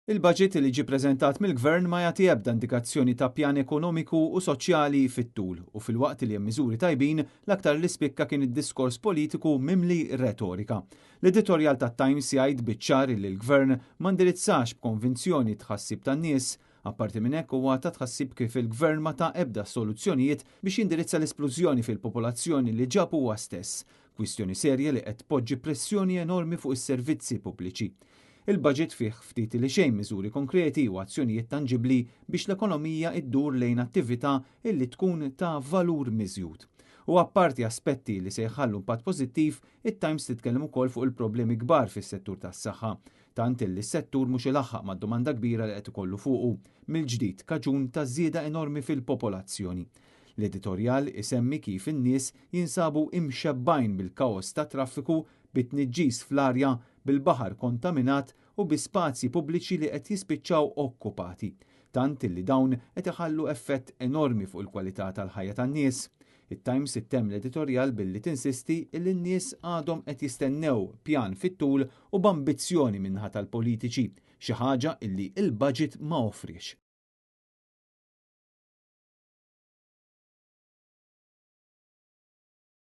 Il-budget li ġie ppreżentat mill-Gvern ma jagħti ebda indikazzjoni ta' pjan ekonomiku u soċjali fit-tul u fil-waqt li hemm miżuri tajbin l-aktar li spikka kien id-diskors politiku mimli retorika. L-editorjal tat-Times jgħid biċ-ċar li l-Gvern ma ndirizzax b'konvinzjoni tħassib tan-nies. Apparti minn hekk huwa ta' tħassib kif il-Gvern ma ta' ebda soluzzjonijiet biex jindirizza l-esplużjoni fil-popolazzjoni li ġab huwa stess, kwistjoni serja li qed tpoġġi pressjoni enormi fuq is-servizzi pubbliċi. Il-budget fih ftit li xejn miżuri konkreti u azzjonijiet tanġibli biex l-ekonomija iddur lejn attività illi tkun ta' valur miżjud. U apparti aspetti li se jħallu impatt pożittiv, it-Times titkellem ukoll fuq il-problemi kbar fis-settur tas-saħħa, tant illi s-settur mhux ilaħħaq mad-domanda kbira li qed ikollu fuqu, mill-ġdid kaġun ta' żieda enormi fil-popolazzjoni. L-editorjal isemmi kif in-nies jinsabu imxebbajn bil-kaos ta' traffiku, bit-tniġġis fl-arja, bil-baħar kontaminat u bi spazji pubbliċi li qed jispiċċaw okkupati, tant illi dawn qed iħallu effett enormi fuq il-kwalità tal-ħajja tan-nies. It-Times ittemm l-editorjal billi tinsisti li n-nies għadhom qed jistennew pjan fit-tul u b'ambizzjoni min-naħa tal-politiċi, xi ħaġa illi l-budget ma offrix.